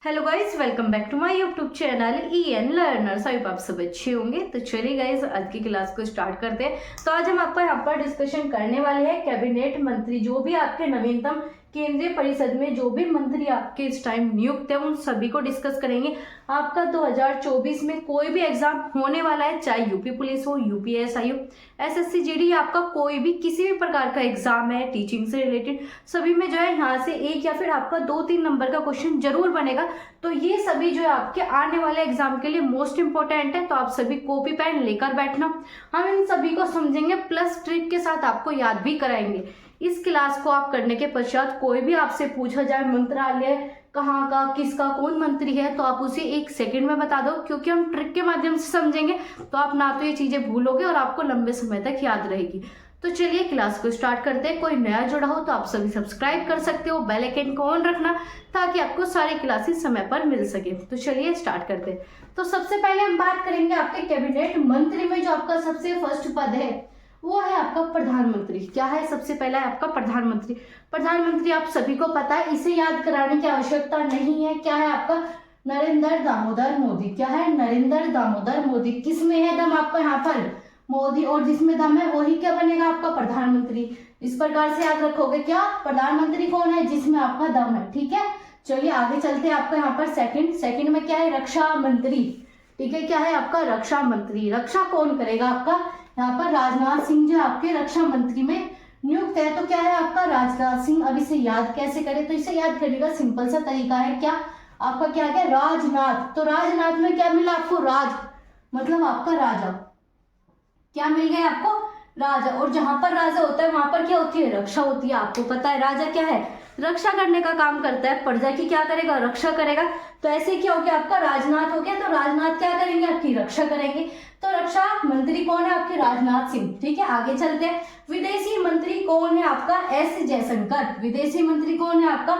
Hello guys, welcome back to my YouTube channel EN learners. I hope आप सब अच्छे होंगे। तो चलिए गाइस, आज की क्लास को स्टार्ट करते हैं। तो आज हम आपको यहाँ पर डिस्कशन करने वाले हैं कैबिनेट मंत्री, जो भी आपके नवीनतम केंद्रीय परिषद में जो भी मंत्री आपके इस टाइम नियुक्त है उन सभी को डिस्कस करेंगे। आपका 2024 में कोई भी एग्जाम होने वाला है, चाहे यूपी पुलिस हो, UPSI हो, SSC GD, आपका कोई भी किसी भी प्रकार का एग्जाम है टीचिंग से रिलेटेड, सभी में जो है यहाँ से एक या फिर आपका 2-3 नंबर का क्वेश्चन जरूर बनेगा। तो ये सभी जो है आपके आने वाले एग्जाम के लिए मोस्ट इंपॉर्टेंट है। तो आप सभी कॉपी पेन लेकर बैठना, हम इन सभी को समझेंगे प्लस ट्रिक के साथ आपको याद भी कराएंगे। इस क्लास को आप करने के पश्चात कोई भी आपसे पूछा जाए मंत्रालय कहाँ का, किसका, कौन मंत्री है, तो आप उसे 1 सेकंड में बता दो, क्योंकि हम ट्रिक के माध्यम से समझेंगे। तो आप ना तो ये चीजें भूलोगे और आपको लंबे समय तक याद रहेगी। तो चलिए क्लास को स्टार्ट करते हैं। कोई नया जुड़ा हो तो आप सभी सब्सक्राइब कर सकते हो, बेल आइकन को ऑन रखना ताकि आपको सारी क्लासेस समय पर मिल सके। तो चलिए स्टार्ट करते हैं। तो सबसे पहले हम बात करेंगे आपके कैबिनेट मंत्री में जो आपका सबसे फर्स्ट पद है वो है आपका प्रधानमंत्री। क्या है? सबसे पहला है आपका प्रधानमंत्री। प्रधानमंत्री आप सभी को पता है, इसे याद कराने की आवश्यकता नहीं है। क्या है आपका? नरेंद्र दामोदर मोदी। क्या है? नरेंद्र दामोदर मोदी। किसमें है दम आपका यहाँ पर? मोदी। और जिसमें दम है वही क्या बनेगा? आपका प्रधानमंत्री। इस प्रकार से याद रखोगे। क्या? प्रधानमंत्री कौन है? जिसमें आपका दम है। ठीक है, चलिए आगे चलते हैं। आपका यहाँ पर सेकंड में क्या है? रक्षा मंत्री। ठीक है, क्या है आपका? रक्षा मंत्री। रक्षा कौन करेगा आपका? यहाँ पर राजनाथ सिंह जो आपके रक्षा मंत्री में नियुक्त है। तो क्या है आपका? राजनाथ सिंह। अब इसे याद कैसे करें? तो इसे याद करने का सिंपल सा तरीका है। क्या आपका? क्या क्या? राजनाथ। तो राजनाथ में क्या मिला आपको? राज, मतलब आपका राजा। क्या मिल गया आपको? राजा। और जहां पर राजा होता है वहां पर क्या होती है? रक्षा होती है। आपको पता है राजा क्या है? रक्षा करने का काम करता है। प्रजा की क्या करेगा? रक्षा करेगा। तो ऐसे क्या हो गया आपका? राजनाथ हो गया। तो राजनाथ क्या करेंगे? आपकी रक्षा करेंगे। तो रक्षा मंत्री कौन है? आपके राजनाथ सिंह। ठीक है, आगे चलते हैं। विदेशी मंत्री कौन है आपका? S जयशंकर। विदेशी मंत्री कौन है आपका?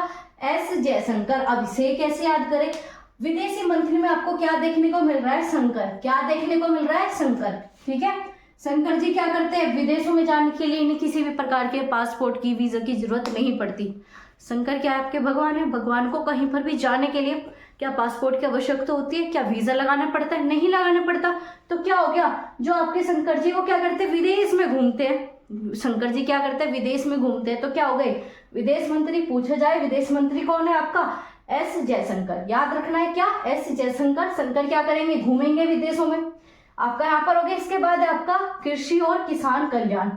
S जयशंकर। अब इसे कैसे याद करें? विदेशी मंत्री में आपको क्या देखने को मिल रहा है? शंकर। क्या देखने को मिल रहा है? शंकर। ठीक है, शंकर जी क्या करते हैं? विदेशों में जाने के लिए इन्हें किसी भी प्रकार के पासपोर्ट की, वीजा की जरूरत नहीं पड़ती। शंकर क्या है? आपके भगवान है। भगवान को कहीं पर भी जाने के लिए क्या पासपोर्ट की आवश्यकता होती है? क्या वीजा लगाना पड़ता है? नहीं लगाना पड़ता। तो क्या हो गया? जो आपके शंकर जी वो क्या करते हैं? विदेश में घूमते हैं। शंकर जी क्या करते हैं? विदेश में घूमते हैं। तो क्या हो गए? विदेश मंत्री। पूछा जाए विदेश मंत्री कौन है आपका? S जयशंकर। याद रखना है। क्या? S जयशंकर। शंकर क्या करेंगे? घूमेंगे विदेशों में। आपका यहाँ पर हो गया। इसके बाद है आपका कृषि और किसान कल्याण।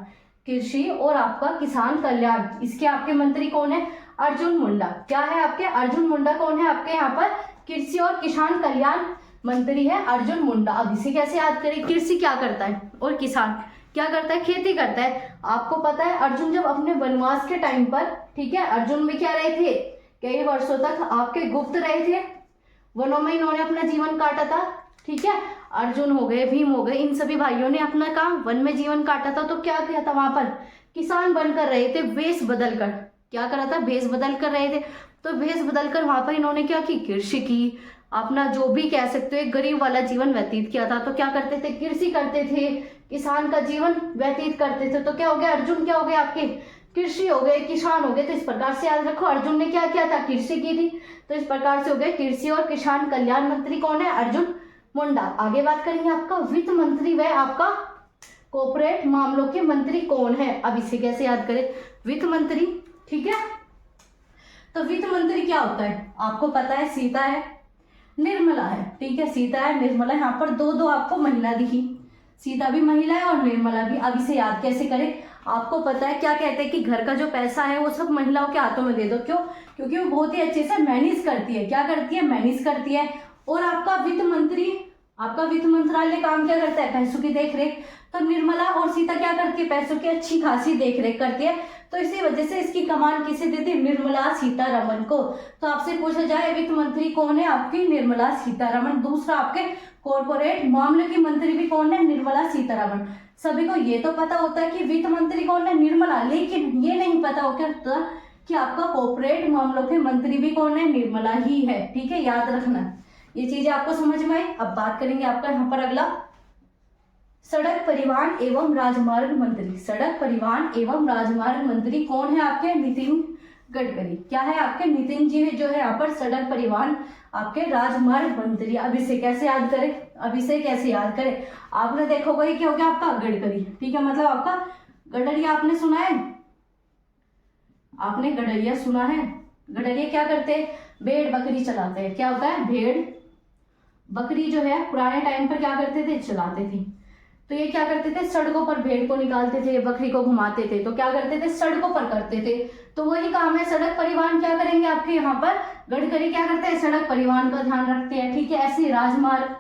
कृषि और आपका किसान कल्याण, इसके आपके मंत्री कौन है? अर्जुन मुंडा। क्या है आपके? अर्जुन मुंडा कौन है आपके यहाँ पर? कृषि और किसान कल्याण मंत्री है अर्जुन मुंडा। अब इसे कैसे याद करें? कृषि क्या करता है और किसान क्या करता है? खेती करता है। आपको पता है अर्जुन जब अपने वनवास के टाइम पर, ठीक है, अर्जुन में क्या रहे थे? कई वर्षों तक आपके गुप्त रहे थे, वनों में इन्होंने अपना जीवन काटा था। ठीक है, अर्जुन हो गए, भीम हो गए, इन सभी भाइयों ने अपना काम वन में जीवन काटा था। तो क्या किया था? वहां पर किसान बनकर रहे थे, वेश बदल कर। क्या करा था? भेष बदल कर रहे थे। तो भेष बदल कर वहां पर इन्होंने क्या की? कृषि की। अपना जो भी कह सकते हो एक गरीब वाला जीवन व्यतीत किया था। तो क्या करते थे? कृषि करते थे, किसान का जीवन व्यतीत करते थे। तो क्या हो गया? अर्जुन क्या हो गए आपके? कृषि हो गए, किसान हो गए। तो इस प्रकार से याद रखो, अर्जुन ने क्या किया था? कृषि की थी। तो इस प्रकार से हो गए कृषि और किसान कल्याण मंत्री कौन है? अर्जुन मुंडा। आगे बात करेंगे आपका वित्त मंत्री व आपका कॉर्पोरेट मामलों के मंत्री कौन है? अब इसे कैसे याद करें? वित्त मंत्री। ठीक है, तो वित्त मंत्री क्या होता है? आपको पता है सीता है, निर्मला है। ठीक है, सीता है, निर्मला। यहाँ पर दो आपको महिला दिखी, सीता भी महिला है और निर्मला भी। अब इसे याद कैसे करें? आपको पता है क्या कहते हैं कि घर का जो पैसा है वो सब महिलाओं के हाथों में दे दो। क्यों? क्योंकि वो बहुत ही अच्छे से मैनेज करती है। क्या करती है? मैनेज करती है। और आपका वित्त मंत्री, आपका वित्त मंत्रालय काम क्या करता है? पैसों की देखरेख। तो निर्मला और सीता क्या करती है? पैसों की अच्छी खासी देखरेख करती है। तो इसी वजह से इसकी कमान किसे देती है? निर्मला सीतारमण को। तो आपसे पूछा जाए वित्त मंत्री कौन है? आपकी निर्मला सीतारमण। दूसरा आपके कॉर्पोरेट मामले की मंत्री भी कौन है? निर्मला सीतारमण। सभी को ये तो पता होता है कि वित्त मंत्री कौन है? निर्मला, लेकिन ये नहीं पता होता कि आपका कॉर्पोरेट मामलों के मंत्री भी कौन है? निर्मला ही है। ठीक है, याद रखना, ये चीजें आपको समझ में आई। अब बात करेंगे आपका यहाँ पर अगला सड़क परिवहन एवं राजमार्ग मंत्री। सड़क परिवहन एवं राजमार्ग मंत्री कौन है आपके? नितिन गडकरी। क्या है आपके? नितिन जी जो है यहाँ पर सड़क परिवहन आपके राजमार्ग मंत्री। अब इसे कैसे याद करें, अब इसे कैसे याद करें, आपने देखा होगा ये क्या हो गया आपका गडकरी, ठीक है, मतलब आपका गडरिया आपने सुना है, आपने गडरिया सुना है। गडरिया क्या करते हैं, भेड़ बकरी चलाते हैं। क्या होता है, भेड़ बकरी जो है पुराने टाइम पर क्या करते थे, चलाते थे। तो ये क्या करते थे, सड़कों पर भेड़ को निकालते थे, बकरी को घुमाते थे। तो क्या करते थे, सड़कों पर करते थे। तो वही काम है, सड़क परिवहन क्या करेंगे आपके यहाँ पर गडकरी क्या करते हैं, सड़क परिवहन का ध्यान रखते हैं, ठीक है। ऐसे राजमार्ग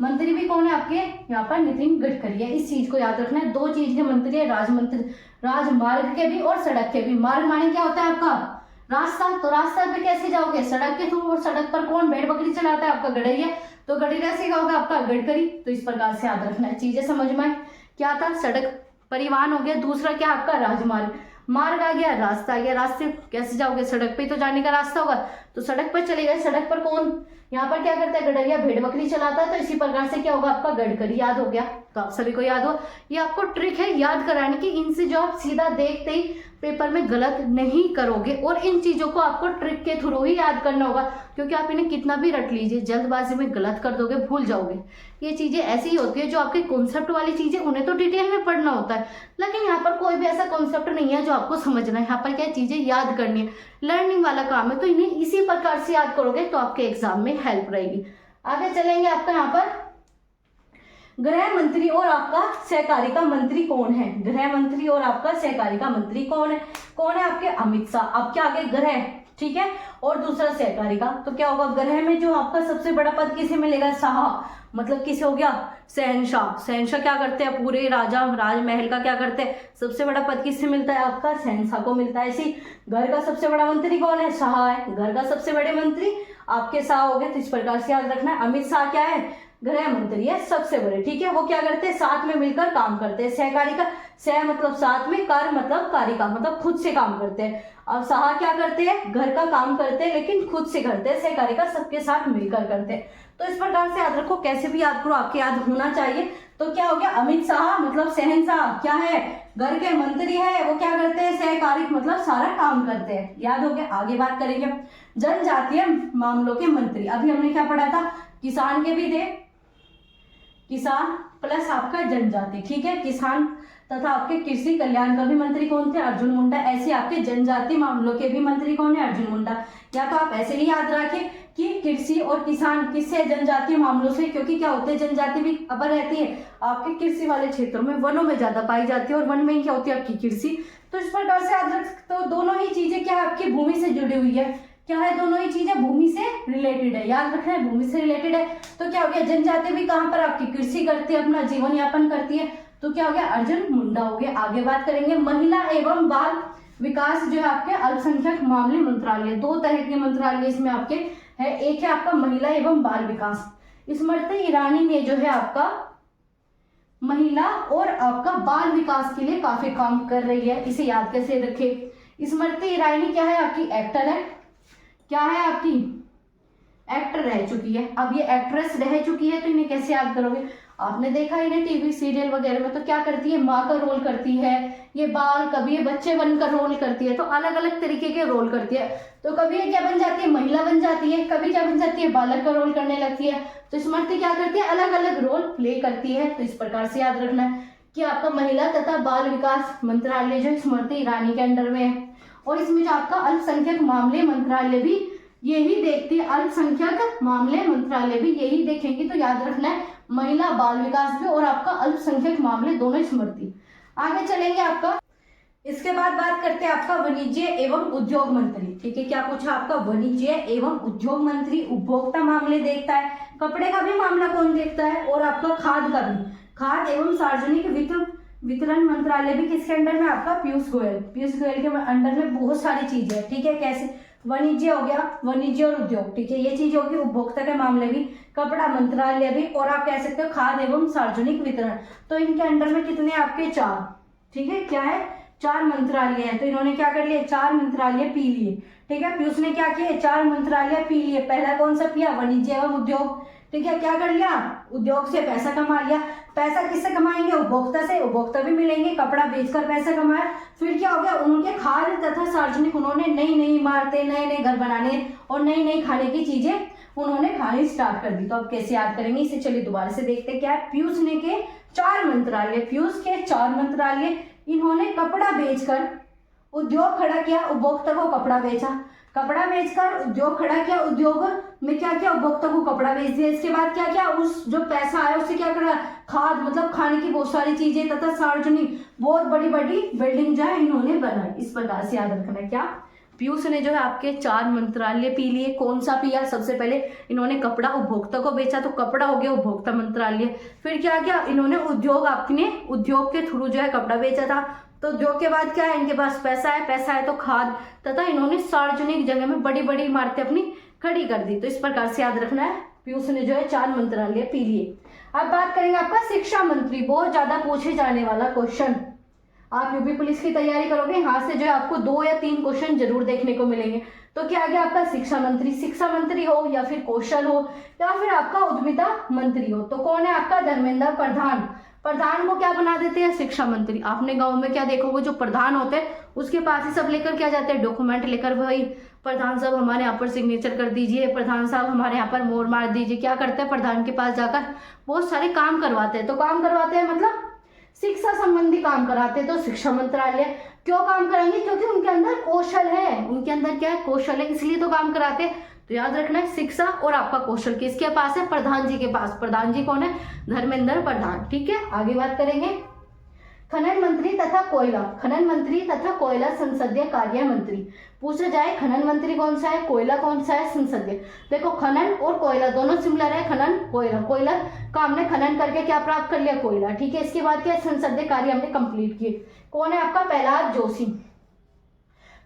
मंत्री भी कौन है आपके यहाँ पर, नितिन गडकरी है। इस चीज को याद रखना है, दो चीज के मंत्री है, राजमार्ग के भी और सड़क के भी। मार्ग माने क्या होता है आपका रास्ता, तो रास्ता पे कैसे जाओगे, सड़क के थ्रू, और सड़क पर कौन भेड़ बकरी चलाता है, आपका गडरिया। तो गडरिया से क्या होगा आपका गडकरी। तो इस प्रकार से याद रखना है, चीजें समझ में आए। क्या था, सड़क परिवहन हो गया, दूसरा क्या आपका राजमार्ग, मार्ग आ गया, रास्ता आ गया। रास्ते कैसे जाओगे, सड़क पे तो जाने का रास्ता होगा, तो सड़क पर चले गए। सड़क पर कौन यहाँ पर क्या करता है, गडरिया भेड़ बकरी चलाता है। तो इसी प्रकार से क्या होगा आपका गडकरी याद हो गया। तो आप सभी को याद हो, ये आपको ट्रिक है याद कराने की। इनसे जो आप सीधा देखते ही पेपर में गलत नहीं करोगे, और इन चीजों को आपको ट्रिक के थ्रू ही याद करना होगा, क्योंकि आप इन्हें कितना भी रट लीजिए जल्दबाजी में गलत कर दोगे, भूल जाओगे। ये चीजें ऐसी ही होती है, जो आपके कॉन्सेप्ट वाली चीजें उन्हें तो डिटेल में पढ़ना होता है, लेकिन यहाँ पर कोई भी ऐसा कॉन्सेप्ट नहीं है जो आपको समझना है। यहाँ पर क्या चीजें याद करनी है, लर्निंग वाला काम है। तो इन्हें इसी प्रकार से याद करोगे तो आपके एग्जाम में हेल्प रहेगी। आगे चलेंगे, आपका यहाँ पर गृह मंत्री और आपका सहकारिता मंत्री कौन है। गृह मंत्री और आपका सहकारिता मंत्री कौन है, कौन है आपके अमित शाह। आपके आगे गृह, ठीक है, और दूसरा सहकारिता। तो क्या होगा, गृह में जो आपका सबसे बड़ा पद किसे मिलेगा, शाह, मतलब किसे हो गया, शहनशाह। शहनशाह क्या करते हैं, पूरे राजमहल का क्या करते हैं, सबसे बड़ा पद किससे मिलता है, आपका शहनशाह को मिलता है। इसी घर का सबसे बड़ा मंत्री कौन है, शाह है। घर का सबसे बड़े मंत्री आपके शाह हो गए। तो इस प्रकार से याद रखना है, अमित शाह क्या है, गृह मंत्री है सबसे बड़े, ठीक है। वो क्या करते हैं, साथ में मिलकर काम करते हैं। सहकारिता, सह मतलब साथ में, कार्य मतलब कारिका मतलब खुद से काम करते हैं। और शाह क्या करते हैं, घर का काम करते हैं लेकिन खुद से करते हैं। सहकारिता सबके साथ मिलकर करते हैं। तो इस प्रकार से याद रखो, कैसे भी याद करो, आपके याद होना चाहिए। तो क्या हो गया, अमित शाह मतलब शहनशाह क्या है, घर के मंत्री है। वो क्या करते हैं, सहकारिक मतलब सारा काम करते हैं। याद हो गया। आगे बात करेंगे जनजातीय मामलों के मंत्री। अभी हमने क्या पढ़ा था, किसान के भी थे, किसान प्लस आपका जनजाति, ठीक है। किसान तथा आपके कृषि कल्याण का भी मंत्री कौन थे, अर्जुन मुंडा। ऐसे आपके जनजाति मामलों के भी मंत्री कौन है, अर्जुन मुंडा। या तो आप ऐसे ही याद रखें कि कृषि और किसान किससे, जनजातीय मामलों से, क्योंकि क्या होते हैं, जनजाति भी अपर रहती है आपके कृषि वाले क्षेत्रों में, वनों में ज्यादा पाई जाती है, और वन में क्या होती है आपकी कृषि। तो इस प्रकार से याद रख, तो दोनों ही चीजें क्या आपकी भूमि से जुड़ी हुई है। क्या है, दोनों ही चीजें भूमि से रिलेटेड है, याद रखना है, भूमि से रिलेटेड है। तो क्या हो गया, जनजाति भी कहाँ पर आपकी कृषि करती है, अपना जीवन यापन करती है। तो क्या हो गया, अर्जुन मुंडा हो गया। आगे बात करेंगे महिला एवं बाल विकास जो है आपके अल्पसंख्यक मामले मंत्रालय। दो तरह के मंत्रालय इसमें आपके है, एक है आपका महिला एवं बाल विकास। स्मृति ईरानी ने जो है आपका महिला और आपका बाल विकास के लिए काफी काम कर रही है। इसे याद कैसे रखे, स्मृति ईरानी क्या है आपकी एक्टर है, क्या है आपकी एक्टर रह चुकी है। अब ये एक्ट्रेस रह चुकी है, तो इन्हें कैसे याद करोगे, आपने देखा इन्हें टीवी सीरियल वगैरह में, तो क्या करती है, माँ का रोल करती है, ये बाल, कभी ये बच्चे बनकर रोल करती है। तो अलग अलग तरीके के रोल करती है। तो कभी ये क्या बन जाती है, महिला बन जाती है, कभी क्या बन जाती है, बालक का रोल करने लगती है। तो स्मृति क्या करती है, अलग अलग रोल प्ले करती है। तो इस प्रकार से याद रखना है कि आपका महिला तथा बाल विकास मंत्रालय जो स्मृति ईरानी के अंडर में है। और इसमें जो आपका अल्पसंख्यक मामले मंत्रालय भी यही देखती है, अल्पसंख्यक मामले मंत्रालय भी यही देखेंगे। तो याद रखना है, महिला बाल विकास भी और आपका अल्पसंख्यक मामले दोनों स्मृति। आगे चलेंगे आपका, इसके बाद बात करते हैं आपका वाणिज्य एवं उद्योग मंत्री, ठीक है। क्या पूछा आपका, वाणिज्य एवं उद्योग मंत्री उपभोक्ता मामले देखता है, कपड़े का भी मामला कौन देखता है, और आपका खाद का भी, खाद एवं सार्वजनिक वितरण मंत्रालय भी किसके अंडर में, आपका पीयूष गोयल। पीयूष गोयल के अंडर में बहुत सारी चीजें है, ठीक है। कैसे, वाणिज्य हो गया, वाणिज्य और उद्योग, ठीक है, ये चीज होगी। उपभोक्ता के मामले भी, कपड़ा मंत्रालय भी, और आप कह सकते हो खाद एवं सार्वजनिक वितरण। तो इनके अंडर में कितने आपके, चार, ठीक है। क्या है, चार मंत्रालय है। तो इन्होंने क्या कर लिया, चार मंत्रालय पी लिए, ठीक है। पीयूष ने क्या किया, चार मंत्रालय पी लिए। पहला कौन सा पिया, वाणिज्य एवं उद्योग, ठीक है। क्या कर लिया, उद्योग से पैसा कमा लिया। पैसा किससे कमाएंगे, उपभोक्ता से, उपभोक्ता भी मिलेंगे, कपड़ा बेचकर पैसा कमाया। फिर क्या हो गया, उनके खाद तथा सार्वजनिक, उन्होंने नई नई इमारतें, नए नए घर बनाने और नई नई खाने की चीजें उन्होंने खानी स्टार्ट कर दी। तो अब कैसे याद करेंगे इसे, चलिए दोबारा से देखते हैं। क्या है, पीयूष ने के 4 मंत्रालय, पीयूष के 4 मंत्रालय, इन्होंने कपड़ा बेचकर उद्योग खड़ा किया, उपभोक्ता को कपड़ा बेचा, कपड़ा बेचकर उद्योग खड़ा किया, उद्योग में क्या किया, उपभोक्ता को कपड़ा बेच दिया। इसके बाद क्या किया, उस जो पैसा आया उससे क्या करा, खाद मतलब खाने की बहुत सारी चीजें तथा सार्वजनिक बहुत बड़ी बड़ी बिल्डिंग जो है इन्होंने बनाई। इस प्रकार से याद रखना है। क्या, पीयूष ने जो है आपके 4 मंत्रालय पी लिए। कौन सा पिया, सबसे पहले इन्होंने कपड़ा उपभोक्ता को बेचा, तो कपड़ा हो गया उपभोक्ता मंत्रालय। फिर क्या किया, इन्होंने उद्योग, अपने उद्योग के थ्रू जो है कपड़ा बेचा था, तो उद्योग के बाद क्या है, इनके पास पैसा है, पैसा है तो खाद तथा इन्होंने सार्वजनिक जगह में बड़ी बड़ी इमारतें अपनी खड़ी कर दी। तो इस प्रकार से याद रखना है, पीयूष ने जो है 4 मंत्रालय पी लिए। अब बात करेंगे आपका शिक्षा मंत्री, बहुत ज्यादा पूछे जाने वाला क्वेश्चन। आप यूपी पुलिस की तैयारी करोगे, यहाँ से जो है आपको 2 या 3 क्वेश्चन जरूर देखने को मिलेंगे। तो क्या आ गया आपका शिक्षा मंत्री, शिक्षा मंत्री हो या फिर कौशल हो या फिर आपका उद्यमिता मंत्री हो, तो कौन है आपका, धर्मेंद्र प्रधान। प्रधान को क्या बना देते हैं, शिक्षा मंत्री। आपने गांव में क्या देखोगे, जो प्रधान होते हैं उसके पास ही सब लेकर क्या जाते हैं, डॉक्यूमेंट लेकर, भाई प्रधान साहब हमारे यहाँ पर सिग्नेचर कर दीजिए, प्रधान साहब हमारे यहाँ पर मोहर मार दीजिए। क्या करते हैं, प्रधान के पास जाकर बहुत सारे काम करवाते हैं। तो काम करवाते हैं मतलब शिक्षा संबंधी काम कराते हैं। तो शिक्षा मंत्रालय क्यों काम कराएंगे, क्योंकि उनके अंदर कौशल है, उनके अंदर क्या है, कौशल है, इसलिए तो काम कराते हैं। तो याद रखना है, शिक्षा और आपका कौशल किसके पास है, प्रधान जी के पास। प्रधान जी कौन है, धर्मेंद्र प्रधान। ठीक है, आगे बात करेंगे। खनन मंत्री तथा कोयला, खनन मंत्री तथा कोयला संसदीय कार्य मंत्री। पूछा जाए खनन मंत्री कौन सा है, कोयला कौन सा है, संसदीय। देखो खनन और कोयला दोनों सिमिलर है, खनन कोयला, कोयला का हमने खनन करके क्या प्राप्त कर लिया, कोयला। ठीक है, इसके बाद क्या, संसदीय कार्य हमने कंप्लीट किए। कौन है आपका, प्रहलाद जोशी।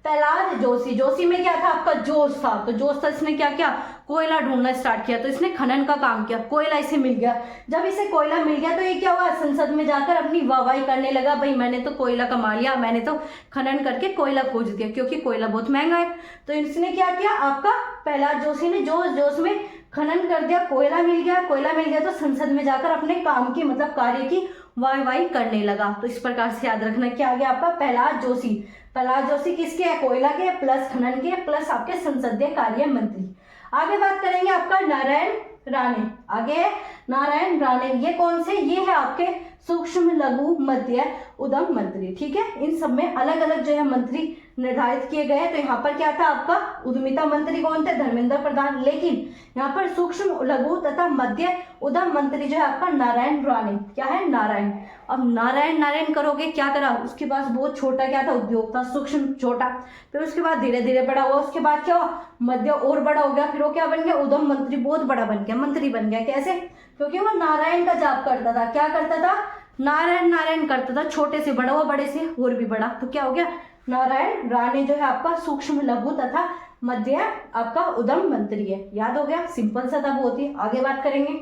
प्रहलाद जोशी, जोशी में क्या था आपका, जोश था, तो जोश था, इसने क्या किया, कोयला ढूंढना स्टार्ट किया, तो इसने खनन का काम किया, कोयला इसे मिल गया। जब इसे कोयला मिल गया तो ये क्या हुआ, संसद में जाकर अपनी वाहवाही करने लगा, भाई मैंने तो कोयला कमा लिया, मैंने तो खनन करके कोयला खोज दिया, क्योंकि कोयला बहुत महंगा है। तो इसने क्या किया, आपका प्रहलाद जोशी ने जोश जोश में खनन कर दिया, कोयला मिल गया, कोयला मिल गया तो संसद में जाकर अपने काम की मतलब कार्य की वाहवाही करने लगा। तो इस प्रकार से याद रखना, क्या आ गया आपका, प्रहलाद जोशी। प्रहलाद जोशी किसके है, कोयला के, प्लस खनन के, प्लस आपके संसदीय कार्य मंत्री। आगे बात करेंगे आपका नारायण राणे। आगे नारायण राणे, ये कौन से, ये है आपके सूक्ष्म लघु मध्य उद्यम मंत्री। ठीक है, इन सब में अलग अलग जो है मंत्री निर्धारित किए गए। तो यहाँ पर क्या था आपका, उद्यमिता मंत्री कौन थे, धर्मेंद्र प्रधान, लेकिन यहाँ पर सूक्ष्म लघु तथा मध्य उद्यम मंत्री जो है आपका नारायण राणे। क्या है, नारायण। अब नारायण नारायण करोगे, क्या करा, उसके पास बहुत छोटा क्या था, उद्योग था, सूक्ष्म छोटा, फिर उसके बाद धीरे धीरे बड़ा हुआ, उसके बाद क्या हुआ, मध्य और बड़ा हो गया, फिर वो क्या बन गया, उद्यम मंत्री, बहुत बड़ा बन गया, मंत्री बन गया। कैसे, क्योंकि वो नारायण का जाप करता था। क्या करता था, नारायण नारायण करता था, छोटे से बड़ा हुआ, बड़े से और भी बड़ा, तो क्या हो गया, नारायण राणे जो है आपका सूक्ष्म लघु तथा मध्य आपका उद्यम मंत्री है। याद हो गया, सिंपल सा था बहुत ही। आगे बात करेंगे,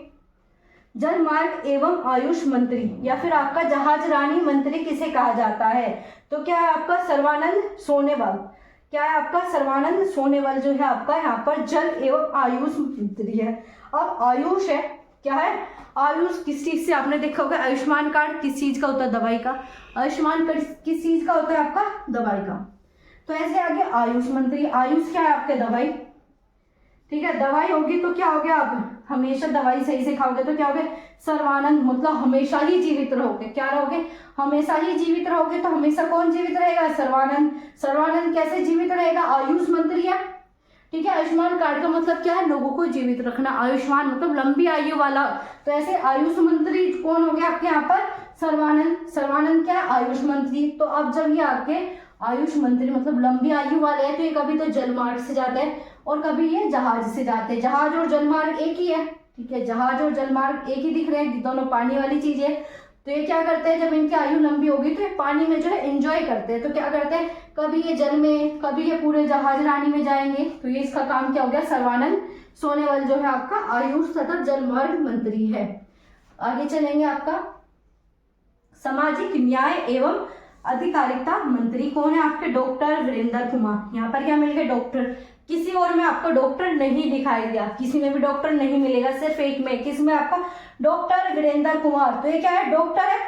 जल मार्ग एवं आयुष मंत्री या फिर आपका जहाज रानी मंत्री किसे कहा जाता है, तो क्या है आपका सर्बानंद सोनोवाल। क्या है आपका, सर्बानंद सोनोवाल जो है आपका यहाँ पर जल एवं आयुष मंत्री है। अब आयुष है, क्या है, आयुष किस चीज से, आपने देखा होगा आयुष्मान कार्ड किस चीज का होता है, दवाई का। आयुष्मान कार्ड किस चीज का होता है आपका, दवाई का। तो ऐसे आगे आयुष मंत्री, आयुष क्या है आपके, दवाई। ठीक है, दवाई होगी तो क्या हो गया, आप हमेशा दवाई सही से खाओगे तो क्या हो गए, सर्वानंद, मतलब हमेशा ही जीवित रहोगे। क्या रहोगे, हमेशा ही जीवित रहोगे। तो हमेशा कौन जीवित रहेगा, सर्वानंद। सर्वानंद कैसे जीवित रहेगा, आयुष मंत्री है। ठीक है, आयुष्मान कार्ड का मतलब क्या है, लोगों को जीवित रखना, आयुष्मान मतलब लंबी आयु वाला। तो ऐसे आयुष मंत्री कौन हो गया आपके यहाँ पर, सर्वानंद। सर्वानंद क्या है, आयुष मंत्री। तो अब जब ये आपके आयुष मंत्री मतलब लंबी आयु वाले हैं, तो ये कभी तो जलमार्ग से जाते हैं और कभी ये जहाज से जाते हैं। जहाज और जलमार्ग एक ही है। ठीक है, जहाज और जलमार्ग एक ही दिख रहे हैं, दोनों पानी वाली चीज है। तो ये क्या करते हैं, जब इनकी आयु लंबी होगी तो ये पानी में जो है एंजॉय करते हैं। तो क्या करते हैं, कभी ये जल में, कभी ये पूरे जहाज रानी में जाएंगे। तो ये इसका काम क्या हो गया, सर्बानंद सोनोवाल जो है आपका आयुष तथा जलमार्ग मंत्री है। आगे चलेंगे, आपका सामाजिक न्याय एवं अधिकारिता मंत्री कौन है आपके, डॉक्टर वीरेंद्र कुमार। यहाँ पर क्या मिल गया, डॉक्टर। किसी और में आपको डॉक्टर नहीं दिखाई दिया, किसी में भी डॉक्टर नहीं मिलेगा, सिर्फ एक में, किस में आपका, डॉक्टर वीरेंद्र कुमार। तो ये क्या है, डॉक्टर है।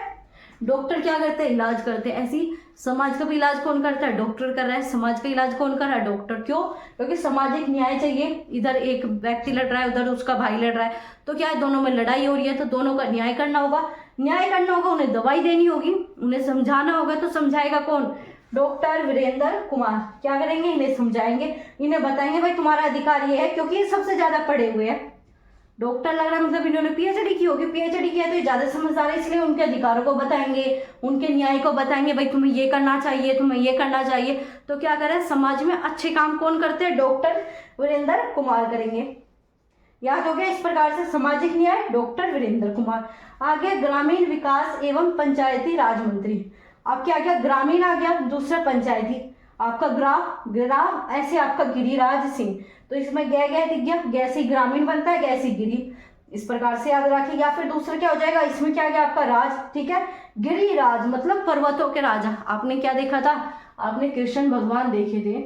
डॉक्टर क्या करते हैं, इलाज करते हैं। ऐसी समाज का भी इलाज कौन करता है, डॉक्टर कर रहा है। समाज का इलाज कौन कर रहा है, डॉक्टर। क्यों, क्योंकि सामाजिक न्याय चाहिए। इधर एक व्यक्ति लड़ रहा है, उधर उसका भाई लड़ रहा है, तो क्या है, दोनों में लड़ाई हो रही है, तो दोनों का न्याय करना होगा। न्याय करना होगा, उन्हें दवाई देनी होगी, उन्हें समझाना होगा, तो समझाएगा कौन, डॉक्टर वीरेंद्र कुमार। क्या करेंगे, इन्हें समझाएंगे, इन्हें बताएंगे भाई तुम्हारा अधिकार ये है, क्योंकि ये सबसे ज्यादा पढ़े हुए हैं। डॉक्टर लग रहा है मतलब इन्होंने पीएचडी की होगी, पीएचडी किया तो ये ज्यादा समझदार है, इसलिए उनके अधिकारों को बताएंगे, उनके न्याय को बताएंगे, भाई तुम्हें ये करना चाहिए, तुम्हें ये करना चाहिए। तो क्या करें, समाज में अच्छे काम कौन करते हैं, डॉक्टर वीरेंद्र कुमार करेंगे। याद हो गया, इस प्रकार से सामाजिक न्याय डॉक्टर वीरेंद्र कुमार। आगे ग्रामीण विकास एवं पंचायती राज मंत्री। अब क्या गया, ग्रामीण आ गया, दूसरा पंचायती। आपका ग्राम ऐसे आपका गिरिराज सिंह, तो इसमें गै गै दिख गया, गैसी ग्रामीण बनता है, गैसी गिरी, इस प्रकार से याद रखिए। या फिर दूसरा क्या हो जाएगा, इसमें क्या गया आपका राज, ठीक है, गिरिराज मतलब पर्वतों के राजा। आपने क्या देखा था, आपने कृष्ण भगवान देखे थे।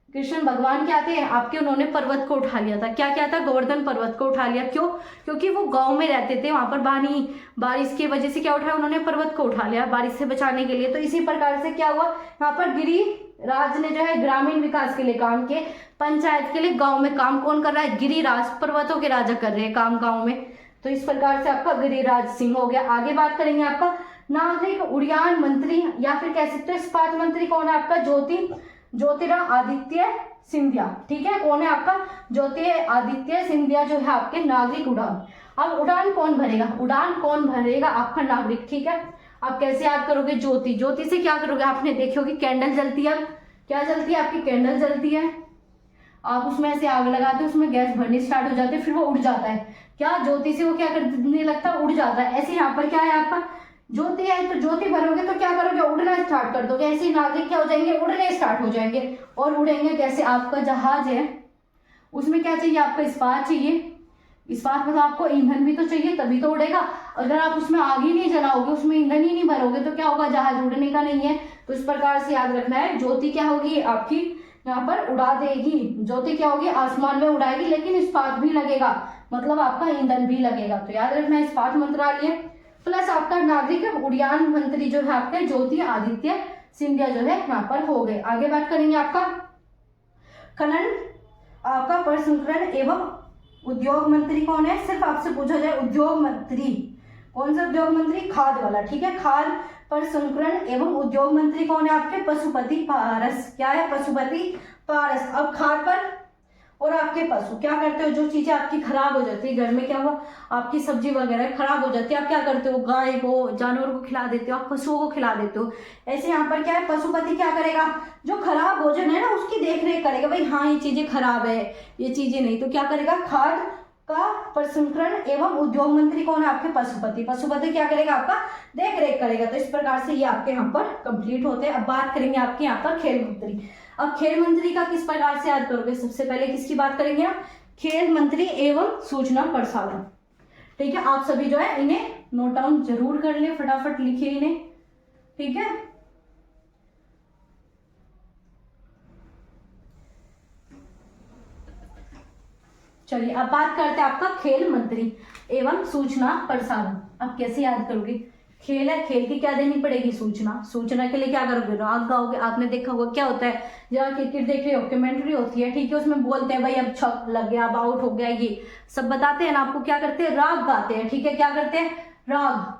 कृष्ण भगवान क्या थे आपके, उन्होंने पर्वत को उठा लिया था। क्या क्या था, गोवर्धन पर्वत को उठा लिया। क्यों, क्योंकि वो गांव में रहते थे, वहां पर बारिश की वजह से क्या उठाया, उन्होंने पर्वत को उठा लिया बारिश से बचाने के लिए। तो इसी प्रकार से क्या हुआ, यहाँ पर गिरिराज ने जो है ग्रामीण विकास के लिए काम किए, पंचायत के लिए गाँव में काम कौन कर रहा है, गिरिराज, पर्वतों के राजा कर रहे हैं काम गाँव में। तो इस प्रकार से आपका गिरिराज सिंह हो गया। आगे बात करेंगे आपका नागरिक उड्डयन मंत्री, या फिर कह सकते हो इस्पात मंत्री कौन है आपका, ज्योतिरादित्य सिंधिया। ठीक है, कौन है आपका, ज्योतिरादित्य सिंधिया जो है आपके नागरिक उड़ान। अब उड़ान कौन भरेगा, उड़ान कौन भरेगा, आपका नागरिक। ठीक है, आप कैसे याद करोगे, ज्योति, ज्योति से क्या करोगे, आपने देखी होगी कैंडल जलती है, क्या जलती है आपकी, कैंडल जलती है। आप उसमें ऐसे आग लगाते हो, उसमें गैस भरनी स्टार्ट हो जाती है, फिर वो उड़ जाता है। क्या, ज्योति से वो क्या करने लगता है, उड़ जाता है। ऐसे यहाँ पर क्या है आपका, ज्योति है, तो ज्योति भरोगे तो क्या करोगे, उड़ना स्टार्ट कर दोगे। ऐसे नागरिक क्या हो जाएंगे, उड़ने स्टार्ट हो जाएंगे। और उड़ेंगे कैसे, आपका जहाज है, उसमें क्या चाहिए, आपका इस्पात चाहिए। इस्पात मतलब आपको ईंधन भी तो चाहिए, तभी तो उड़ेगा। अगर आप उसमें आग ही नहीं जलाओगे, उसमें ईंधन ही नहीं भरोगे, तो क्या होगा, जहाज उड़ने का नहीं है। तो इस प्रकार से याद रखना है, ज्योति क्या होगी आपकी, यहाँ पर उड़ा देगी। ज्योति क्या होगी, आसमान में उड़ाएगी, लेकिन इस्पात भी लगेगा, मतलब आपका ईंधन भी लगेगा। तो याद रखना है, इस्पात मंत्रालय प्लस आपका नागरिक उड्डयन मंत्री जो है आपके ज्योतिरादित्य सिंधिया जो है यहाँ पर हो गए। आगे बात करेंगे आपका खनन, आपका प्रसंस्करण एवं उद्योग मंत्री कौन है, सिर्फ आपसे पूछा जाए उद्योग मंत्री, कौन सा उद्योग मंत्री, खाद वाला। ठीक है, खाद प्रसंस्करण एवं उद्योग मंत्री कौन है आपके, पशुपति पारस। क्या है, पशुपति पारस। अब खाद पर और आपके पशु क्या करते हो, जो चीजें आपकी खराब हो जाती है, घर में क्या हुआ, आपकी सब्जी वगैरह खराब हो जाती है, आप क्या करते हो, गाय को, जानवर को खिला देते हो, आप पशुओं को खिला देते हो। ऐसे यहाँ पर क्या है, पशुपति क्या करेगा, जो खराब भोजन है ना उसकी देख रेख करेगा, भाई हाँ ये चीजें खराब है, ये चीजें नहीं, तो क्या करेगा, खाद का प्रसंस्करण एवं उद्योग मंत्री कौन है आपके, पशुपति। पशुपति क्या करेगा, आपका देख रेख करेगा। तो इस प्रकार से ये आपके यहाँ पर कंप्लीट होते हैं। अब बात करेंगे आपके यहाँ पर खेल मंत्री। अब खेल मंत्री का किस प्रकार से याद करोगे, सबसे पहले किसकी बात करेंगे आप, खेल मंत्री एवं सूचना प्रसारण। ठीक है, आप सभी जो है इन्हें नोट डाउन जरूर कर ले, फटाफट लिखिए इन्हें। ठीक है, चलिए अब बात करते हैं आपका खेल मंत्री एवं सूचना प्रसारण। अब कैसे याद करोगे, खेल है, खेल की क्या देनी पड़ेगी, सूचना। सूचना के लिए क्या करोगे, राग गाओगे। आपने देखा होगा क्या होता है, जब क्रिकेट देख रहे हो, कमेंट्री होती है, ठीक है, उसमें बोलते हैं भाई अब छक लग गया, अब आउट हो गया, ये सब बताते हैं ना आपको। क्या करते हैं, राग गाते हैं। ठीक है, क्या करते हैं, राग।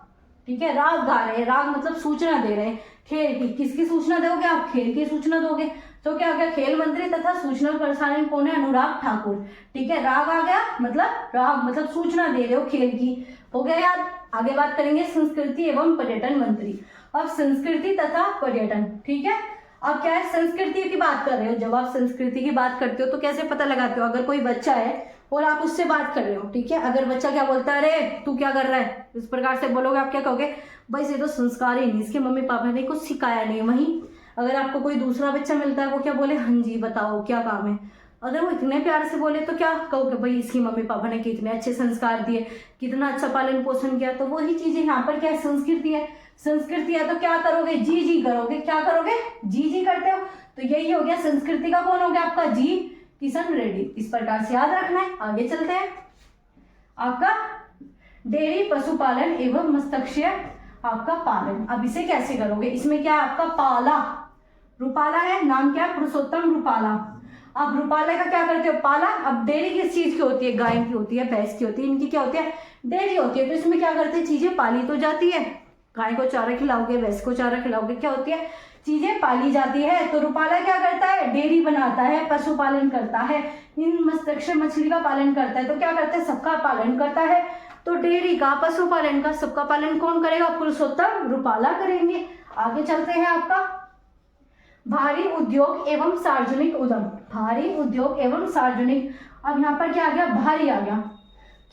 ठीक है, राग गा रहे हैं, राग मतलब सूचना दे रहे हैं खेल की। किसकी सूचना दोगे आप, खेल की सूचना दोगे। तो क्या हो गया, खेल मंत्री तथा सूचना प्रसारण कौन है, अनुराग ठाकुर। ठीक है, राग आ गया, मतलब राग मतलब सूचना दे रहे हो खेल की, हो गया याद। आगे बात करेंगे संस्कृति एवं पर्यटन मंत्री। अब संस्कृति तथा पर्यटन, ठीक है, अब क्या है, संस्कृति की बात कर रहे हो। जब आप संस्कृति की बात करते हो तो कैसे पता लगाते हो, अगर कोई बच्चा है और आप उससे बात कर रहे हो, ठीक है, अगर बच्चा क्या बोलता है, अरे तू क्या कर रहा है, इस प्रकार से बोलोगे, आप क्या कहोगे, भाई ये तो संस्कार ही नहीं, इसके मम्मी पापा ने कुछ सिखाया नहीं। वहीं अगर आपको कोई दूसरा बच्चा मिलता है, वो क्या बोले, हाँ जी बताओ क्या काम है, अगर वो इतने प्यार से बोले तो क्या कहोगे, भाई इसकी मम्मी पापा ने कितने अच्छे संस्कार दिए, कितना अच्छा पालन पोषण किया। तो वही चीजें यहाँ पर क्या है, संस्कृति है। संस्कृति है तो क्या करोगे, जी जी करोगे। क्या करोगे, जी जी करते हो। तो यही हो गया संस्कृति का, कौन हो गया आपका, जी किशन रेड्डी। इस प्रकार से याद रखना है। आगे चलते हैं, आपका डेयरी पशुपालन एवं मत्स्य आपका पालन। अब इसे कैसे करोगे, इसमें क्या है आपका पाला, रूपाला है, नाम क्या है पुरुषोत्तम रूपाला। अब रूपाला का क्या करते हो पाला। अब डेयरी किस चीज की होती है, गाय की होती है, भैंस की होती है, इनकी क्या होती है डेयरी होती है। तो इसमें क्या करते हैं चीजें पाली तो जाती है, गाय को चारा खिलाओगे, भैंस को चारा खिलाओगे, क्या होती है चीजें पाली जाती है। तो रूपाला क्या करता है डेयरी बनाता है, पशुपालन करता है, इन मत्स्य मछली का पालन करता है। तो क्या करता है सबका पालन करता है। तो डेयरी का, पशुपालन का, सबका पालन कौन करेगा, पुरुषोत्तम रूपाला करेंगे। आगे चलते हैं आपका भारी उद्योग एवं सार्वजनिक उद्यम, भारी उद्योग एवं सार्वजनिक। अब यहाँ पर क्या आ गया भारी आ गया,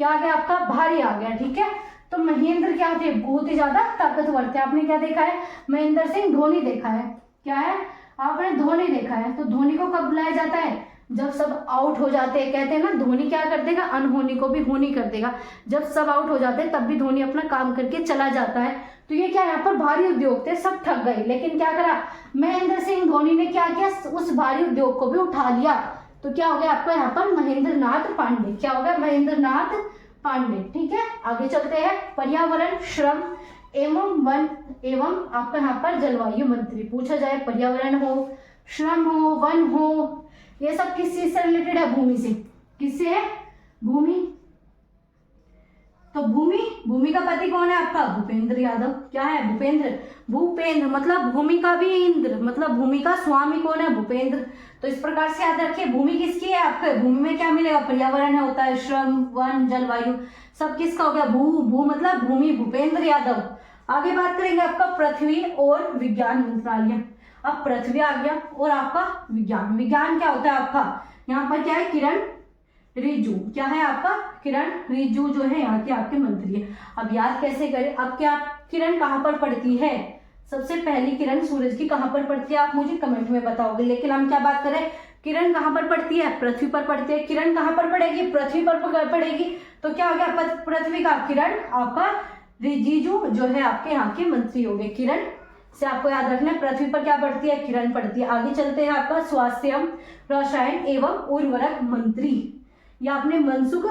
क्या आ गया आपका भारी आ गया, ठीक है। तो महेंद्र क्या थे बहुत ही ज्यादा ताकतवर थे। आपने क्या देखा है महेंद्र सिंह धोनी देखा है, क्या है आपने धोनी देखा है। तो धोनी को कब बुलाया जाता है, जब सब आउट हो जाते हैं। कहते हैं ना धोनी क्या कर देगा अनहोनी को भी होनी कर देगा। जब सब आउट हो जाते हैं तब भी धोनी अपना काम करके चला जाता है। तो ये क्या यहाँ पर भारी उद्योग थे, सब ठग गए, लेकिन क्या करा महेंद्र सिंह धोनी ने क्या किया उस भारी उद्योग को भी उठा लिया। तो क्या हो गया आपका यहाँ पर महेंद्र नाथ पांडे, क्या हो गया महेंद्र नाथ पांडे, ठीक है। आगे चलते हैं पर्यावरण श्रम एवं वन एवं आपका यहाँ पर जलवायु मंत्री। पूछा जाए पर्यावरण हो, श्रम हो, वन हो, ये सब किस चीज से रिलेटेड है, भूमि से। किससे है, भूमि। तो भूमि का पति कौन है आपका भूपेंद्र यादव। क्या है भूपेंद्र, भूपेंद्र मतलब भूमि का भी इंद्र, मतलब भूमि का स्वामी कौन है भूपेंद्र। तो इस प्रकार से याद रखिए भूमि किसकी है आपके, भूमि में क्या मिलेगा पर्यावरण होता है, श्रम, वन, जलवायु, सब किसका हो गया भू मतलब भूमि, भूपेंद्र यादव। आगे बात करेंगे आपका पृथ्वी और विज्ञान मंत्रालय। अब पृथ्वी आ गया और आपका विज्ञान, विज्ञान क्या होता है आपका यहाँ पर क्या है किरण रिजिजू, क्या है आपका किरण रिजिजू जो है यहाँ के आपके मंत्री है। अब याद कैसे करें, अब क्या किरण कहाँ पर पड़ती है, सबसे पहली किरण सूरज की कहाँ पर पड़ती है आप मुझे कमेंट में बताओगे। लेकिन हम क्या बात करें किरण कहाँ पर पड़ती है, पृथ्वी पर पड़ती है। किरण कहाँ पर पड़ेगी, पृथ्वी पर पड़ेगी। तो क्या हो गया पृथ्वी का किरण आपका रिजिजू जो है आपके यहाँ के मंत्री हो गए। किरण से आपको याद रखना है पृथ्वी पर क्या पड़ती है किरण पड़ती है। आगे चलते हैं आपका स्वास्थ्य एवं रसायन एवं उर्वरक मंत्री, या आपने मनसुख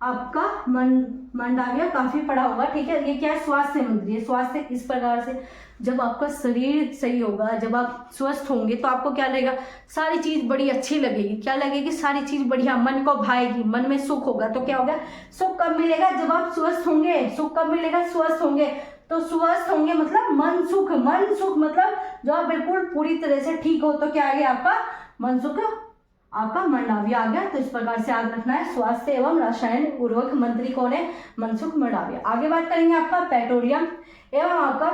आपका मंडाविया काफी पढ़ा होगा, ठीक है। ये क्या है स्वास्थ्य मंत्री है। स्वास्थ्य इस प्रकार से जब आपका शरीर सही होगा, जब आप स्वस्थ होंगे तो आपको क्या लगेगा सारी चीज बड़ी अच्छी लगेगी। क्या लगेगी सारी चीज बढ़िया, मन को भाएगी, मन में सुख होगा। तो क्या होगा सुख कब मिलेगा जब आप स्वस्थ होंगे। सुख कब मिलेगा स्वस्थ होंगे। तो स्वस्थ होंगे मतलब मन सुख मतलब जो आप बिल्कुल पूरी तरह से ठीक हो। तो क्या आ गया आपका मन सुख, आपका मंडाविया आ गया। तो इस प्रकार से याद रखना है स्वास्थ्य एवं रसायन उर्वरक मंत्री कौन है मनसुख मंडाविया। आगे बात करेंगे आपका पेट्रोलियम एवं आपका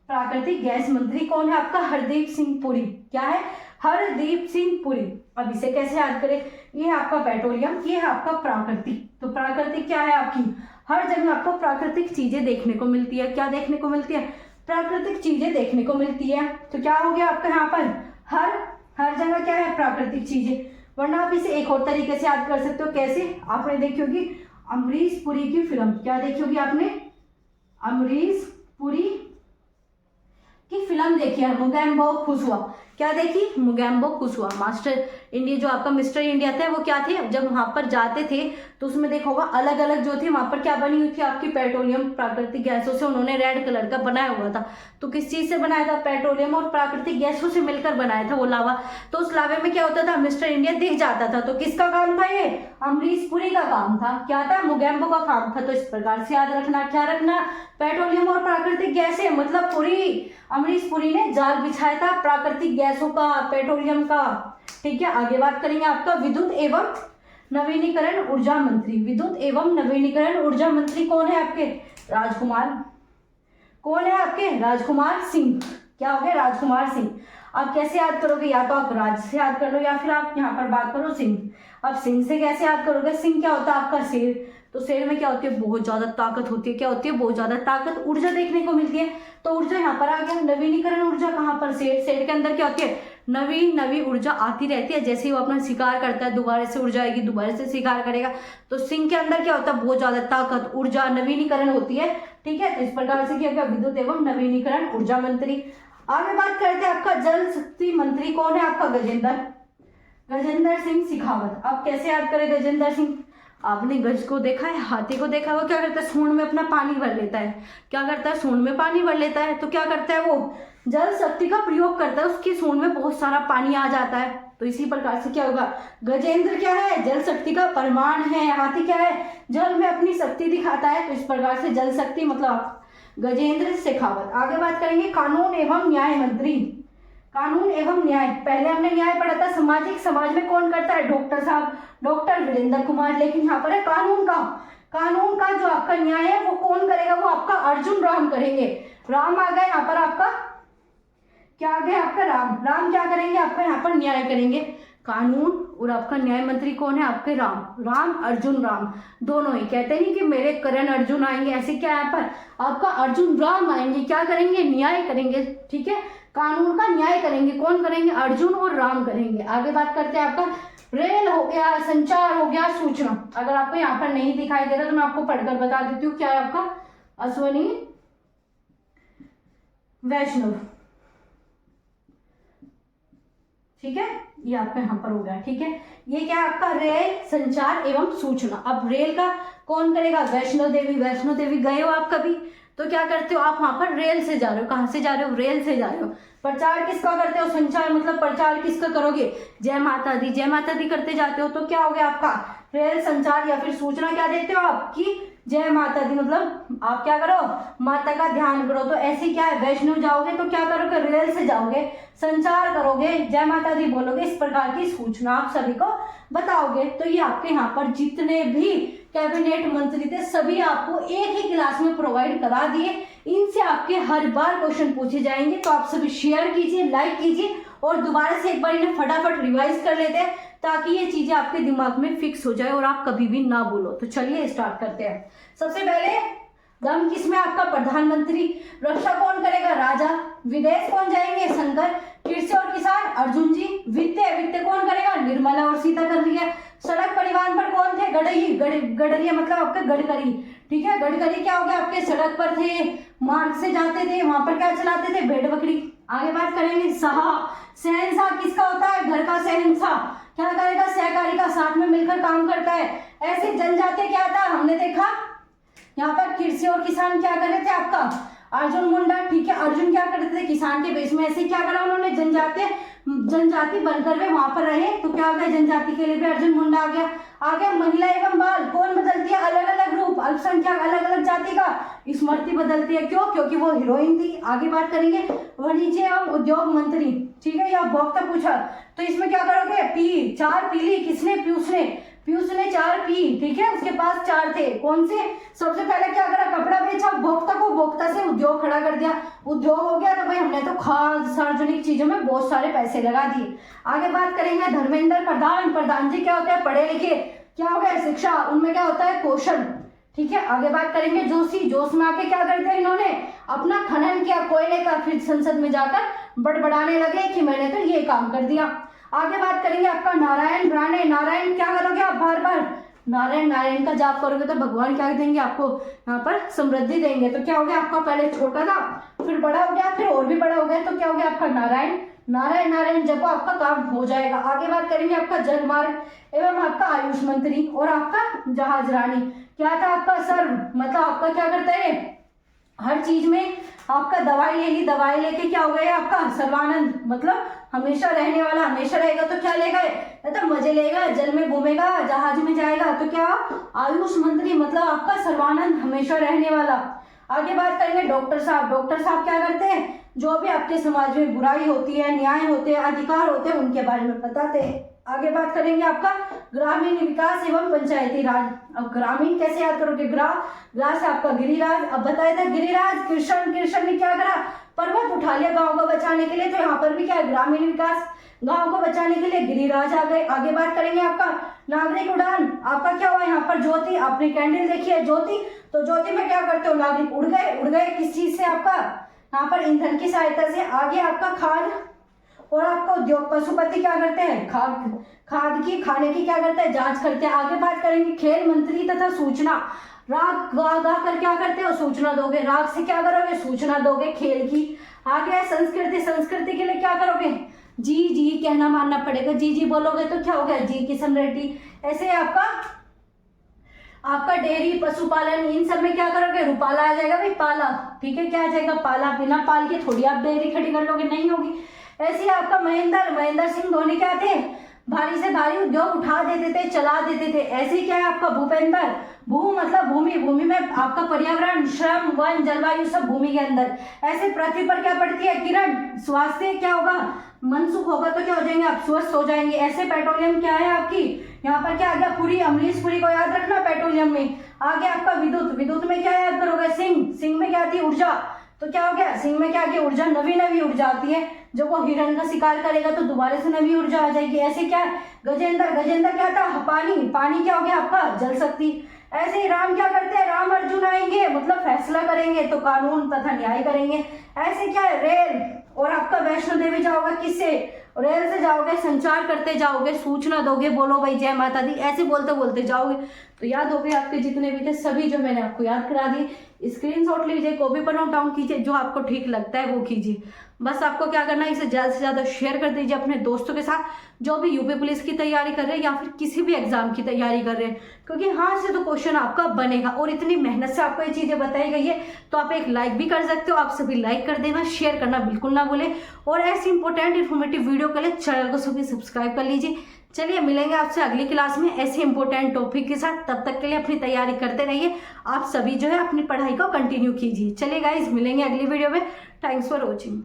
प्राकृतिक गैस मंत्री कौन है आपका हरदीप सिंह पुरी। क्या है हरदीप सिंह पुरी। अब इसे कैसे याद करें, ये है आपका पेट्रोलियम, ये है आपका प्राकृतिक। तो प्राकृतिक क्या है आपकी हर जगह आपको प्राकृतिक चीजें देखने को मिलती है। क्या देखने को मिलती है प्राकृतिक चीजें देखने को मिलती है। तो क्या हो गया आपका यहाँ पर हर जगह क्या है प्राकृतिक चीजें। वरना आप इसे एक और तरीके से याद कर सकते हो। कैसे, आपने देखी होगी अमरीश पुरी की फिल्म, क्या देखी होगी आपने अमरीश पुरी की फिल्म देखी है मुगैम्बो खुशवा। क्या देखी मुगैम्बो खुशवा। मास्टर इंडिया जो आपका मिस्टर इंडिया था वो क्या थे जब वहां पर जाते थे तो उसमें देखा होगा अलग अलग जो थे वहां पर क्या बनी हुई थी आपकी पेट्रोलियम प्राकृतिक गैसों से उन्होंने रेड कलर का बनाया हुआ था। तो किस चीज से बनाया था पेट्रोलियम और प्राकृतिक गैसों से मिलकर बनाया था वो लावा। तो उस लावे में क्या होता था मिस्टर इंडिया दिख जाता था। तो किसका काम था ये अमरीश पुरी का काम था। क्या था मुगैम्बो का काम था। तो इस प्रकार से याद रखना क्या रखना पेट्रोलियम और प्राकृतिक गैसें मतलब पुरी अमरीश पुरी ने जाल बिछाया था प्राकृतिक गैसों का पेट्रोलियम का। ठीक है, आगे बात करेंगे आपका विद्युत एवं नवीनीकरण ऊर्जा मंत्री। विद्युत एवं नवीनीकरण ऊर्जा मंत्री कौन है आपके राजकुमार। कौन है आपके राजकुमार सिंह। क्या हो गया राजकुमार सिंह। आप कैसे याद करोगे, या तो आप राज से याद कर लो या फिर आप यहाँ पर बात करो सिंह। अब सिंह से कैसे याद करोगे, सिंह क्या होता है आपका शेर। तो शेर में क्या होती है बहुत ज्यादा ताकत होती है। क्या होती है बहुत ज्यादा ताकत, ऊर्जा देखने को मिलती है। तो ऊर्जा यहाँ पर आ गया। नवीनीकरण ऊर्जा कहाँ पर शेर के अंदर क्या होती है नवी ऊर्जा आती रहती है। जैसे ही वो अपना शिकार करता है दोबारा से ऊर्जा आएगी, दोबारा से शिकार करेगा। तो सिंह के अंदर क्या होता है बहुत ज्यादा ताकत, ऊर्जा, नवीनीकरण होती है। ठीक है, तो इस प्रकार से क्या होगा विद्युत एवं नवीनीकरण ऊर्जा मंत्री। आगे बात करते हैं आपका जल शक्ति मंत्री कौन है आपका गजेंद्र सिंह शेखावत। आप कैसे याद करें गजेंद्र सिंह। आपने गज को देखा है, हाथी को देखा है, वो क्या करता है, सूंड में अपना पानी भर लेता है। क्या करता है, सूंड में पानी भर लेता है, तो क्या करता है, वो जल शक्ति का प्रयोग करता है, उसकी सूंड में बहुत सारा पानी आ जाता है। तो इसी प्रकार से क्या होगा, गजेंद्र क्या है, जल शक्ति का प्रमाण है। हाथी क्या है, जल में अपनी शक्ति दिखाता है। तो इस प्रकार से जल शक्ति मतलब गजेंद्र शेखावत। आगे बात करेंगे कानून एवं न्याय मंत्री। कानून एवं न्याय, पहले हमने न्याय पढ़ा था सामाजिक, समाज में कौन करता है, डॉक्टर साहब, डॉक्टर वीरेंद्र कुमार। लेकिन यहाँ पर है कानून का। कानून का जो आपका न्याय है वो कौन करेगा, वो आपका अर्जुन राम करेंगे। राम आ गए यहाँ पर, आपका क्या आ गया, आपका राम। राम क्या करेंगे, आपका यहाँ पर न्याय करेंगे। कानून और आपका न्याय मंत्री कौन है, आपके राम। राम अर्जुन राम दोनों ही, कहते नहीं कि मेरे करण अर्जुन आएंगे, ऐसे क्या यहाँ पर आपका अर्जुन राम आएंगे, क्या करेंगे, न्याय करेंगे। ठीक है, कानून का न्याय करेंगे, कौन करेंगे, अर्जुन और राम करेंगे। आगे बात करते हैं, आपका रेल हो गया, संचार हो गया, सूचना। अगर आपको यहाँ पर नहीं दिखाई दे रहा तो मैं आपको पढ़कर बता देती हूँ। क्या है आपका, अश्वनी वैष्णव। ठीक है, ये आपका यहाँ पर हो गया। ठीक है, ये क्या है आपका रेल, संचार एवं सूचना। अब रेल का कौन करेगा, वैष्णो देवी। वैष्णो देवी गए हो आप कभी, तो क्या करते हो आप, वहां पर रेल से जा रहे हो। कहाँ से जा रहे हो, रेल से जा रहे हो। प्रचार किसका करते हो, संचार मतलब प्रचार किसका करोगे, जय माता दी। जय माता दी करते जाते हो, तो क्या हो गया आपका रेल, संचार या फिर सूचना क्या देते हो आपकी, जय माता दी। मतलब आप क्या करो, माता का ध्यान करो। तो ऐसे क्या है, वैष्णो जाओगे तो क्या करोगे, रेल से जाओगे, संचार करोगे, जय माता दी बोलोगे, इस प्रकार की सूचना आप सभी को बताओगे। तो ये आपके यहाँ पर जितने भी कैबिनेट मंत्री थे सभी आपको एक ही क्लास में प्रोवाइड करा दिए। इनसे आपके हर बार क्वेश्चन पूछे जाएंगे। तो आप सभी शेयर कीजिए, लाइक कीजिए और दोबारा से एक बार इन्हें फटाफट रिवाइज कर लेते हैं, ताकि ये चीजें आपके दिमाग में फिक्स हो जाए और आप कभी भी ना भूलो। तो चलिए स्टार्ट करते हैं। सबसे पहले दम किसमें, आपका प्रधानमंत्री। रक्षा कौन करेगा, राजा। विदेश कौन जाएंगे, शंकर। कृषि और किसान, अर्जुन जी। वित्त, वित्त कौन करेगा, निर्मला और सीता कर रही है। सड़क परिवहन पर कौन थे, गडकरी मतलब आपका गडकरी। ठीक है, गडकरी क्या हो गया, आपके सड़क पर थे, मार्ग से जाते थे, वहां पर क्या चलाते थे, भेड़ बकरी। आगे बात करेंगे शहंशाह किसका होता है, घर का शहंशाह। क्या करेगा, सहकारी का, साथ में मिलकर काम करता है। ऐसे जनजातीय क्या था, हमने देखा यहाँ पर कृषि और किसान क्या कर रहे थे, आपका अर्जुन मुंडा। ठीक है, अर्जुन क्या करते थे, किसान के बेस में। ऐसे क्या करा उन्होंने, जनजाति बनकर वे वहां पर रहे। तो क्या हो गया, जनजाति के लिए भी अर्जुन मुंडा आ गया। आगे महिला एवं बाल कौन बदलती है, अलग अलग रूप, अल्पसंख्यक अलग अलग जाति का स्मृति बदलती है। क्यों, क्योंकि वो हीरोइन थी। आगे बात करेंगे वाणिज्य एवं उद्योग मंत्री। ठीक है, या उपभोक्ता पूछा तो इसमें क्या करोगे, पी, चार पीली किसने, पीयूष ने 4 पी। ठीक है, उसके पास 4 थे, कौन से, सबसे पहले क्या करा, कपड़ा बेचा, उपभोक्ता को, उपभोक्ता से उद्योग खड़ा कर दिया। उद्योग हो गया तो भाई हमने तो खाद सार्वजनिक चीजों में बहुत सारे पैसे लगा दिए। आगे बात करेंगे धर्मेंद्र प्रधान। प्रधान जी क्या होते हैं, पढ़े लिखे। क्या हो गया, शिक्षा, उनमें क्या होता है, कौशल। ठीक है, आगे बात करेंगे जोशी। जोश में आके क्या करते, इन्होंने अपना खनन किया कोयले का, फिर संसद में जाकर बड़बड़ाने लगे कि मैंने तो ये काम कर दिया। आगे बात करेंगे आपका नारायण राणे। नारायण क्या करोगे आप, बार बार नारायण का जाप करोगे तो भगवान क्या देंगे आपको, यहाँ पर समृद्धि देंगे। तो क्या हो गया आपका, पहले छोटा था, फिर बड़ा हो गया, फिर और भी बड़ा हो गया। तो क्या हो गया आपका नारायण जब आपका काम हो जाएगा। आगे बात करेंगे आपका जलमार्ग एवं आपका आयुष मंत्री और आपका जहाज रानी। क्या था आपका सर्व, मतलब आपका क्या करता है, हर चीज में आपका दवाई ले ली, दवाई लेके क्या हो गया आपका सर्वानंद, मतलब हमेशा रहने वाला, हमेशा रहेगा। तो क्या लेगा, तो मजे लेगा, जल में घूमेगा, जहाज में जाएगा। तो क्या, आयुष मंत्री मतलब आपका सर्वानंद, हमेशा रहने वाला। आगे बात करेंगे डॉक्टर साहब। डॉक्टर साहब क्या करते हैं, जो भी आपके समाज में बुराई होती है, न्याय होते हैं, अधिकार होते हैं, उनके बारे में बताते हैं। आगे बात करेंगे आपका ग्रामीण विकास एवं पंचायती राज। अब ग्रामीण कैसे याद करोगे, ग्रा से आपका गिरिराज। अब बताया था गिरिराज, कृष्ण ने क्या करा, पर्वत उठा लिया गांव को बचाने के लिए। तो यहाँ पर भी क्या है, ग्रामीण विकास, गांव को बचाने के लिए गिरिराज आ गए। आगे बात करेंगे आपका नागरिक उड़ान। आपका क्या हुआ, यहाँ पर ज्योति, आपने कैंडल देखी है ज्योति, तो ज्योति में क्या करते हो, नागरिक उड़ गए किस चीज से, आपका यहाँ पर ईंधन की सहायता से। आगे आपका खाद और आपका उद्योग, पशुपति क्या करते हैं, खाद की, खाने की क्या करते हैं, जांच करते हैं। आगे बात करेंगे खेल मंत्री तथा सूचना। राग गा कर क्या करते हो, सूचना दोगे, राग से क्या करोगे, सूचना दोगे खेल की। आगे संस्कृति के लिए क्या करोगे, जी कहना मानना पड़ेगा, जी बोलोगे तो क्या हो गया, जी किशन रेड्डी। ऐसे आपका आपका डेयरी पशुपालन इन सब में क्या करोगे, रुपाला आ जाएगा भाई, पाला। ठीक है, क्या आ जाएगा, पाला। बिना पाल के थोड़ी आप डेयरी खड़ी कर लोगे, नहीं होगी। ऐसे ही आपका महेंद्र सिंह धोनी क्या थे, भारी से भारी उद्योग उठा देते थे, चला देते थे। ऐसे ही क्या है आपका भूपेंद्र, भू मतलब भूमि, भूमि में आपका पर्यावरण, श्रम, वन, जलवायु सब भूमि के अंदर। ऐसे पृथ्वी पर क्या पड़ती है, किरण। स्वास्थ्य क्या होगा, मन सुख होगा तो क्या हो जाएंगे आप, स्वस्थ हो जाएंगे। ऐसे पेट्रोलियम क्या है आपकी, यहाँ पर क्या आ गया, पुरी, अमरीश पुरी को याद रखना पेट्रोलियम में। आगे आपका विद्युत, विद्युत में क्या याद करोगे, सिंह, सिंह में क्या आती है, ऊर्जा। तो क्या हो गया, सिंह में क्या आती है, ऊर्जा, नवी ऊर्जा आती है। जब वो हिरण का शिकार करेगा तो दोबारा से नवी ऊर्जा आ जाएगी। ऐसे क्या, गजेंद्र, गजेंद्र क्या था, पानी, पानी क्या हो गया आपका, जल शक्ति। ऐसे ही राम क्या करते हैं, राम अर्जुन आएंगे, मतलब फैसला करेंगे तो कानून तथा न्याय करेंगे। ऐसे क्या है, रेल। और आपका वैष्णो देवी जाओगे किससे, रेल से जाओगे, संचार करते जाओगे, सूचना दोगे, बोलो भाई जय माता दी, ऐसे बोलते बोलते जाओगे। तो याद हो गए आपके जितने भी थे सभी, जो मैंने आपको याद करा दिए। स्क्रीनशॉट लीजिए, कॉपी पर नोट डाउन कीजिए, जो आपको ठीक लगता है वो कीजिए। बस आपको क्या करना है, इसे ज़्यादा से ज़्यादा शेयर कर दीजिए अपने दोस्तों के साथ, जो भी यूपी पुलिस की तैयारी कर रहे हैं या फिर किसी भी एग्जाम की तैयारी कर रहे हैं, क्योंकि हाँ से तो क्वेश्चन आपका बनेगा। और इतनी मेहनत से आपको ये चीज़ें बताई गई है तो आप एक लाइक भी कर सकते हो। आप सभी लाइक कर देना, शेयर करना बिल्कुल ना भूलें। और ऐसी इंपॉर्टेंट इन्फॉर्मेटिव वीडियो के लिए चैनल को सभी सब्सक्राइब कर लीजिए। चलिए मिलेंगे आपसे अगली क्लास में ऐसे इंपॉर्टेंट टॉपिक के साथ। तब तक के लिए अपनी तैयारी करते रहिए। आप सभी जो है अपनी पढ़ाई को कंटिन्यू कीजिए। चलिए गाइज, मिलेंगे अगली वीडियो में। Thanks for watching.